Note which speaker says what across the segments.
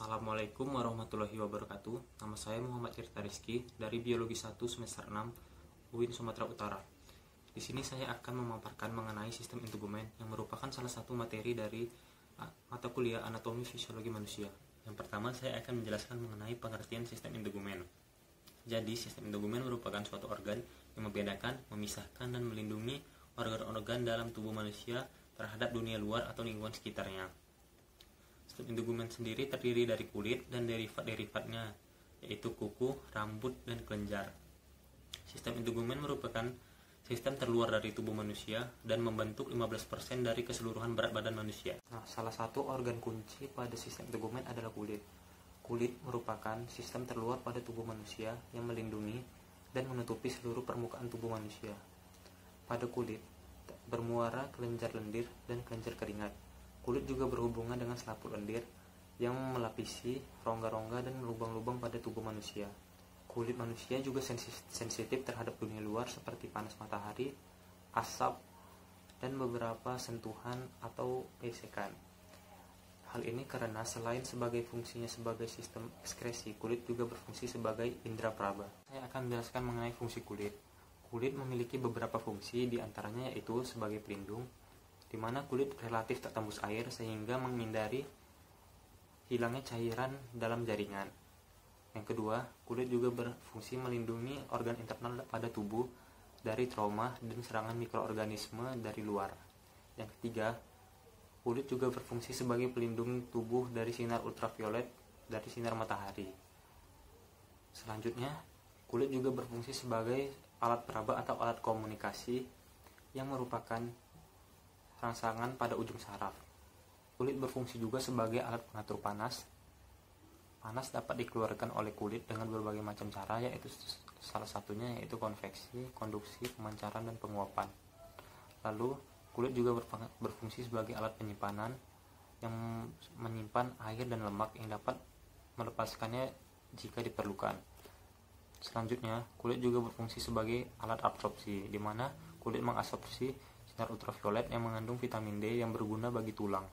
Speaker 1: Assalamualaikum warahmatullahi wabarakatuh. Nama saya Muhammad Tirta Rizky dari Biologi 1 semester 6 UIN Sumatera Utara. Di sini saya akan memaparkan mengenai sistem integumen yang merupakan salah satu materi dari mata kuliah Anatomi Fisiologi Manusia. Yang pertama saya akan menjelaskan mengenai pengertian sistem integumen. Jadi sistem integumen merupakan suatu organ yang membedakan, memisahkan, dan melindungi organ-organ dalam tubuh manusia terhadap dunia luar atau lingkungan sekitarnya. Sistem integumen sendiri terdiri dari kulit dan derivat-derivatnya, yaitu kuku, rambut, dan kelenjar. Sistem integumen merupakan sistem terluar dari tubuh manusia dan membentuk 15% dari keseluruhan berat badan manusia. Nah, salah satu organ kunci pada sistem integumen adalah kulit. Kulit merupakan sistem terluar pada tubuh manusia yang melindungi dan menutupi seluruh permukaan tubuh manusia. Pada kulit bermuara kelenjar lendir dan kelenjar keringat. Kulit juga berhubungan dengan selaput lendir yang melapisi rongga-rongga dan lubang-lubang pada tubuh manusia. Kulit manusia juga sensitif terhadap dunia luar seperti panas matahari, asap, dan beberapa sentuhan atau gesekan. Hal ini karena selain sebagai fungsinya sebagai sistem ekskresi, kulit juga berfungsi sebagai indera praba. Saya akan menjelaskan mengenai fungsi kulit. Kulit memiliki beberapa fungsi, diantaranya yaitu sebagai pelindung, di mana kulit relatif tak tembus air sehingga menghindari hilangnya cairan dalam jaringan. Yang kedua, kulit juga berfungsi melindungi organ internal pada tubuh dari trauma dan serangan mikroorganisme dari luar. Yang ketiga, kulit juga berfungsi sebagai pelindung tubuh dari sinar ultraviolet dari sinar matahari. Selanjutnya, kulit juga berfungsi sebagai alat peraba atau alat komunikasi yang merupakan rangsangan pada ujung saraf. Kulit berfungsi juga sebagai alat pengatur panas. Panas dapat dikeluarkan oleh kulit dengan berbagai macam cara, yaitu salah satunya yaitu konveksi, konduksi, pemancaran, dan penguapan. Lalu, kulit juga berfungsi sebagai alat penyimpanan yang menyimpan air dan lemak yang dapat melepaskannya jika diperlukan. Selanjutnya, kulit juga berfungsi sebagai alat absorpsi, di mana kulit mengabsorpsi sinar ultraviolet yang mengandung vitamin D yang berguna bagi tulang.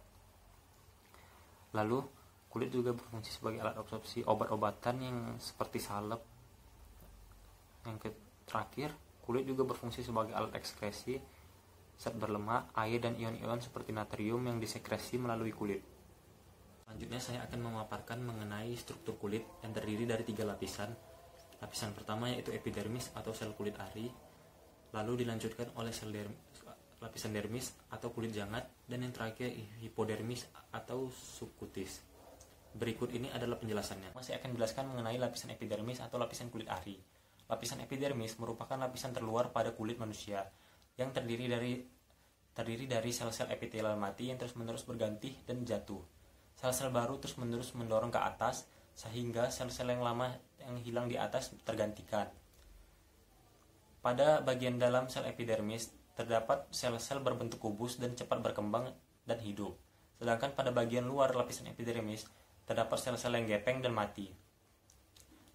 Speaker 1: Lalu, kulit juga berfungsi sebagai alat absorpsi obat-obatan yang seperti salep. Yang terakhir, kulit juga berfungsi sebagai alat ekskresi zat berlemak, air, dan ion-ion seperti natrium yang disekresi melalui kulit. Selanjutnya saya akan memaparkan mengenai struktur kulit yang terdiri dari 3 lapisan. Lapisan pertama yaitu epidermis atau sel kulit ari, lalu dilanjutkan oleh lapisan dermis atau kulit jangat, dan yang terakhir hipodermis atau subkutis. Berikut ini adalah penjelasannya. Saya akan menjelaskan mengenai lapisan epidermis atau lapisan kulit ari. Lapisan epidermis merupakan lapisan terluar pada kulit manusia yang terdiri dari sel-sel epitelial mati yang terus-menerus berganti dan jatuh. Sel-sel baru terus-menerus mendorong ke atas sehingga sel-sel yang lama yang hilang di atas tergantikan. Pada bagian dalam sel epidermis terdapat sel-sel berbentuk kubus dan cepat berkembang dan hidup. Sedangkan pada bagian luar lapisan epidermis terdapat sel-sel yang gepeng dan mati.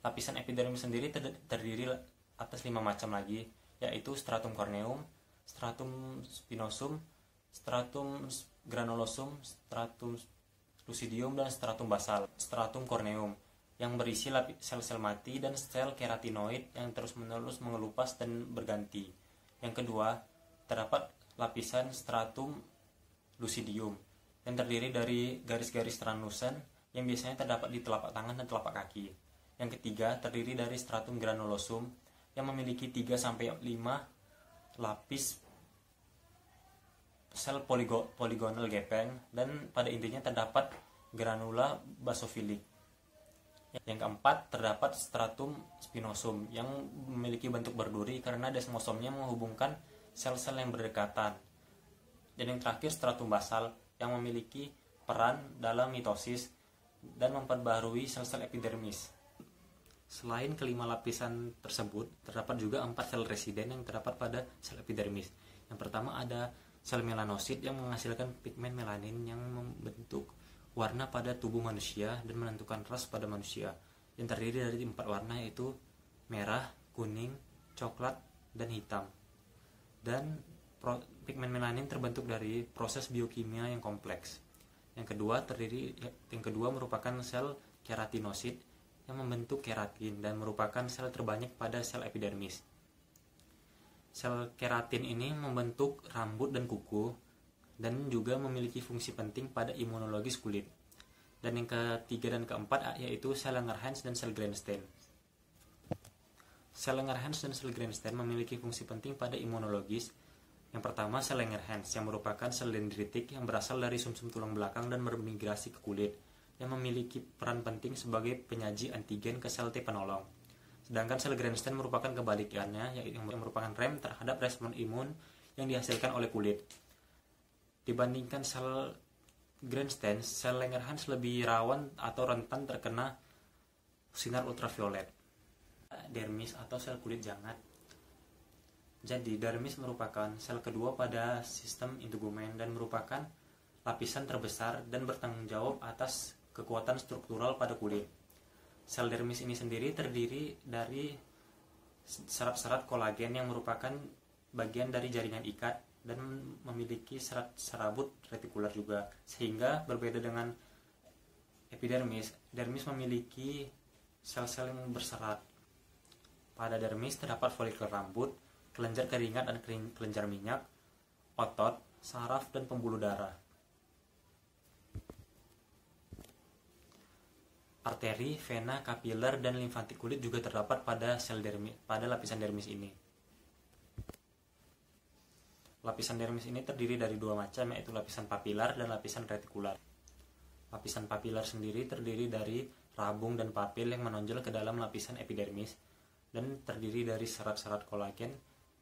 Speaker 1: Lapisan epidermis sendiri terdiri atas 5 macam lagi, yaitu stratum corneum, stratum spinosum, stratum granulosum, stratum lucidium, dan stratum basal. Stratum corneum yang berisi sel-sel mati dan sel keratinoid yang terus-menerus mengelupas dan berganti. Yang kedua, terdapat lapisan stratum lucidium yang terdiri dari garis-garis translucent yang biasanya terdapat di telapak tangan dan telapak kaki. Yang ketiga, terdiri dari stratum granulosum yang memiliki 3-5 lapis sel poligonal gepeng, dan pada intinya terdapat granula basofilik. Yang keempat, terdapat stratum spinosum yang memiliki bentuk berduri karena desmosomnya menghubungkan sel-sel yang berdekatan. Dan yang terakhir, stratum basal yang memiliki peran dalam mitosis dan memperbaharui sel-sel epidermis. Selain kelima lapisan tersebut, terdapat juga 4 sel residen yang terdapat pada sel epidermis. Yang pertama ada sel melanosit yang menghasilkan pigmen melanin yang membentuk warna pada tubuh manusia dan menentukan ras pada manusia, yang terdiri dari 4 warna yaitu merah, kuning, coklat, dan hitam. Dan pigmen melanin terbentuk dari proses biokimia yang kompleks. Yang kedua merupakan sel keratinosit yang membentuk keratin dan merupakan sel terbanyak pada sel epidermis. Sel keratin ini membentuk rambut dan kuku dan juga memiliki fungsi penting pada imunologis kulit. Dan yang ketiga dan keempat yaitu sel Langerhans dan sel Grensteen. Sel Langerhans dan sel Grensteen memiliki fungsi penting pada imunologis. Yang pertama, sel Langerhans yang merupakan sel dendritik yang berasal dari sumsum tulang belakang dan bermigrasi ke kulit, yang memiliki peran penting sebagai penyaji antigen ke sel T penolong. Sedangkan sel Grensteen merupakan kebalikannya, yaitu yang merupakan rem terhadap respon imun yang dihasilkan oleh kulit. Dibandingkan sel Grensteen, sel Langerhans lebih rawan atau rentan terkena sinar ultraviolet. Dermis atau sel kulit jangat. Jadi, dermis merupakan sel kedua pada sistem integumen dan merupakan lapisan terbesar dan bertanggung jawab atas kekuatan struktural pada kulit. Sel dermis ini sendiri terdiri dari serat-serat kolagen yang merupakan bagian dari jaringan ikat dan memiliki serat serabut retikular juga. Sehingga berbeda dengan epidermis, dermis memiliki sel-sel yang berserat. Pada dermis terdapat folikel rambut, kelenjar keringat dan kelenjar minyak, otot, saraf, dan pembuluh darah. Arteri, vena, kapiler, dan limfatik kulit juga terdapat pada lapisan dermis ini. Lapisan dermis ini terdiri dari dua macam, yaitu lapisan papilar dan lapisan retikular. Lapisan papilar sendiri terdiri dari rabung dan papil yang menonjol ke dalam lapisan epidermis dan terdiri dari serat-serat kolagen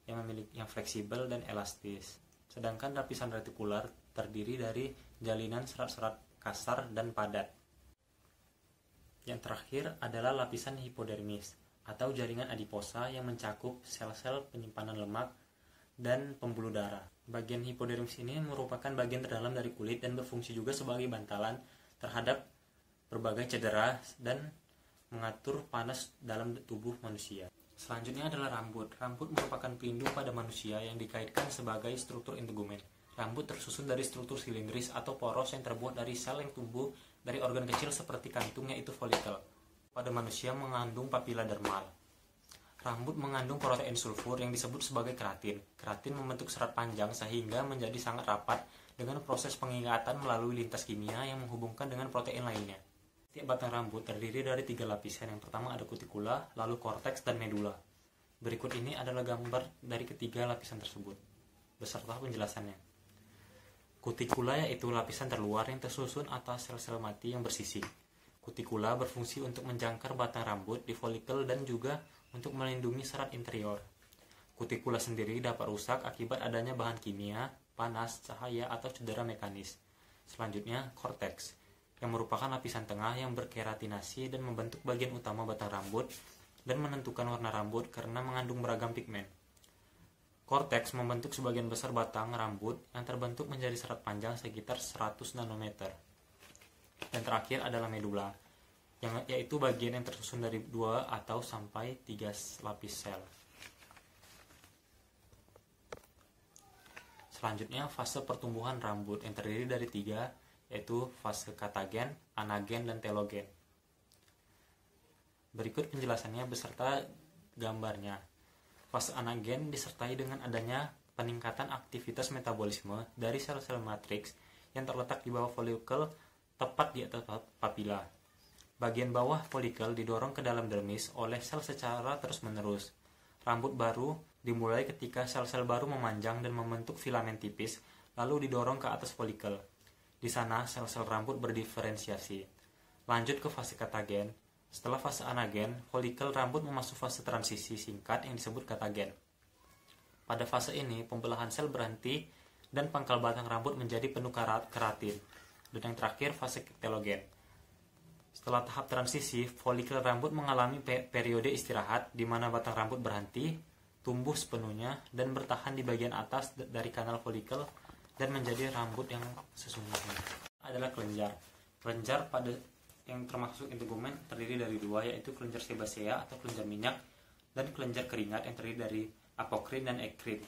Speaker 1: yang fleksibel dan elastis. Sedangkan lapisan retikular terdiri dari jalinan serat-serat kasar dan padat. Yang terakhir adalah lapisan hipodermis atau jaringan adiposa yang mencakup sel-sel penyimpanan lemak dan pembuluh darah. Bagian hipodermis ini merupakan bagian terdalam dari kulit dan berfungsi juga sebagai bantalan terhadap berbagai cedera dan mengatur panas dalam tubuh manusia. Selanjutnya adalah rambut. Rambut merupakan pelindung pada manusia yang dikaitkan sebagai struktur integumen. Rambut tersusun dari struktur silindris atau poros yang terbuat dari sel yang tumbuh dari organ kecil seperti kantung, yaitu folikel. Pada manusia mengandung papila dermal. Rambut mengandung protein sulfur yang disebut sebagai keratin. Keratin membentuk serat panjang sehingga menjadi sangat rapat dengan proses pengikatan melalui lintas kimia yang menghubungkan dengan protein lainnya. Setiap batang rambut terdiri dari 3 lapisan. Yang pertama ada kutikula, lalu korteks, dan medula. Berikut ini adalah gambar dari ketiga lapisan tersebut, beserta penjelasannya. Kutikula yaitu lapisan terluar yang tersusun atas sel-sel mati yang bersisik. Kutikula berfungsi untuk menjangkar batang rambut di folikel dan juga untuk melindungi serat interior. Kutikula sendiri dapat rusak akibat adanya bahan kimia, panas, cahaya, atau cedera mekanis. Selanjutnya, korteks, yang merupakan lapisan tengah yang berkeratinasi dan membentuk bagian utama batang rambut dan menentukan warna rambut karena mengandung beragam pigmen. Korteks membentuk sebagian besar batang rambut yang terbentuk menjadi serat panjang sekitar 100 nanometer. Dan terakhir adalah medula, yaitu bagian yang tersusun dari 2 atau sampai 3 lapis sel. Selanjutnya, fase pertumbuhan rambut yang terdiri dari 3, yaitu fase katagen, anagen, dan telogen. Berikut penjelasannya beserta gambarnya. Fase anagen disertai dengan adanya peningkatan aktivitas metabolisme dari sel-sel matriks yang terletak di bawah folikel tepat di atas papila. Bagian bawah folikel didorong ke dalam dermis oleh sel secara terus-menerus. Rambut baru dimulai ketika sel-sel baru memanjang dan membentuk filamen tipis, lalu didorong ke atas folikel. Di sana, sel-sel rambut berdiferensiasi. Lanjut ke fase katagen. Setelah fase anagen, folikel rambut memasuki fase transisi singkat yang disebut katagen. Pada fase ini, pembelahan sel berhenti dan pangkal batang rambut menjadi penuh keratin. Dan yang terakhir, fase telogen. Setelah tahap transisi, folikel rambut mengalami periode istirahat di mana batang rambut berhenti, tumbuh sepenuhnya, dan bertahan di bagian atas dari kanal folikel dan menjadi rambut yang sesungguhnya. Adalah kelenjar. Kelenjar pada yang termasuk integumen terdiri dari 2, yaitu kelenjar sebasea atau kelenjar minyak dan kelenjar keringat yang terdiri dari apokrin dan ekrin.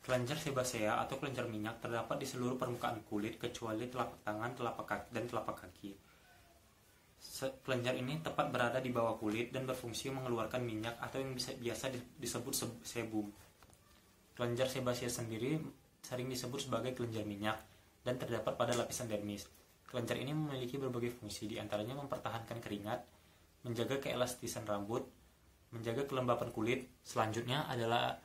Speaker 1: Kelenjar sebasea atau kelenjar minyak terdapat di seluruh permukaan kulit kecuali telapak tangan, telapak kaki, dan telapak kaki. Kelenjar ini tepat berada di bawah kulit dan berfungsi mengeluarkan minyak atau yang biasa disebut sebum. Kelenjar sebasea sendiri sering disebut sebagai kelenjar minyak dan terdapat pada lapisan dermis. Kelenjar ini memiliki berbagai fungsi, diantaranya mempertahankan keringat, menjaga keelastisan rambut, menjaga kelembapan kulit. Selanjutnya adalah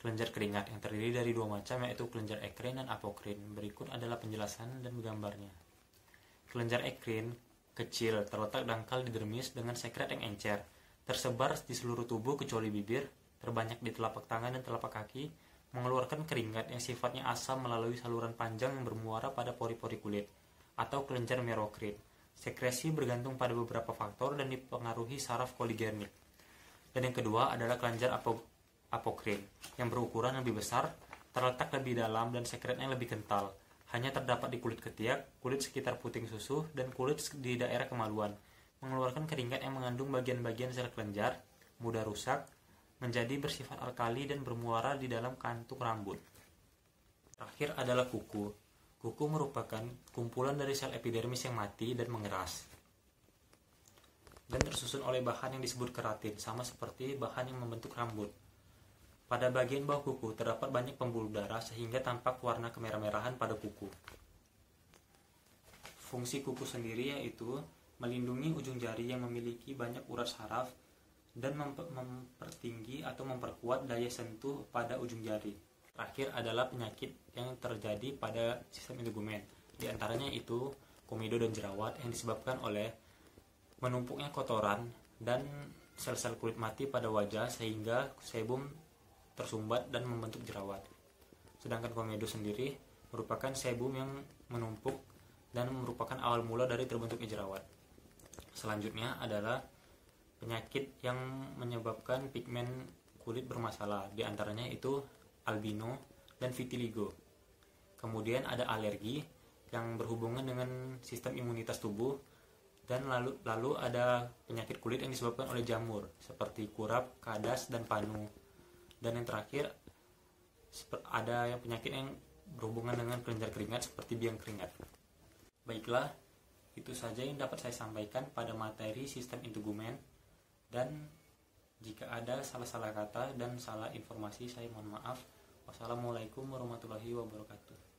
Speaker 1: kelenjar keringat yang terdiri dari dua macam, yaitu kelenjar ekrin dan apokrin. Berikut adalah penjelasan dan gambarnya. Kelenjar ekrin kecil, terletak dangkal di dermis dengan sekret yang encer, tersebar di seluruh tubuh kecuali bibir, terbanyak di telapak tangan dan telapak kaki, mengeluarkan keringat yang sifatnya asam melalui saluran panjang yang bermuara pada pori-pori kulit, atau kelenjar merokrin. Sekresi bergantung pada beberapa faktor dan dipengaruhi saraf koligenik. Dan yang kedua adalah kelenjar apokrin yang berukuran lebih besar, terletak lebih dalam dan sekretnya lebih kental. Hanya terdapat di kulit ketiak, kulit sekitar puting susu, dan kulit di daerah kemaluan. Mengeluarkan keringat yang mengandung bagian-bagian sel kelenjar, mudah rusak, menjadi bersifat alkali dan bermuara di dalam kantung rambut. Terakhir adalah kuku. Kuku merupakan kumpulan dari sel epidermis yang mati dan mengeras, dan tersusun oleh bahan yang disebut keratin, sama seperti bahan yang membentuk rambut. Pada bagian bawah kuku terdapat banyak pembuluh darah sehingga tampak warna kemerah-merahan pada kuku. Fungsi kuku sendiri yaitu melindungi ujung jari yang memiliki banyak urat saraf dan mempertinggi atau memperkuat daya sentuh pada ujung jari. Terakhir adalah penyakit yang terjadi pada sistem integumen. Di antaranya itu komedo dan jerawat yang disebabkan oleh menumpuknya kotoran dan sel-sel kulit mati pada wajah sehingga sebum tersumbat dan membentuk jerawat. Sedangkan komedo sendiri merupakan sebum yang menumpuk dan merupakan awal mula dari terbentuknya jerawat. Selanjutnya adalah penyakit yang menyebabkan pigmen kulit bermasalah, di antaranya itu albino dan vitiligo. Kemudian ada alergi yang berhubungan dengan sistem imunitas tubuh, dan lalu ada penyakit kulit yang disebabkan oleh jamur seperti kurap, kadas, dan panu. Dan yang terakhir ada penyakit yang berhubungan dengan kelenjar keringat seperti biang keringat. Baiklah, itu saja yang dapat saya sampaikan pada materi sistem integumen, dan jika ada salah-salah kata dan salah informasi saya mohon maaf. Wassalamualaikum warahmatullahi wabarakatuh.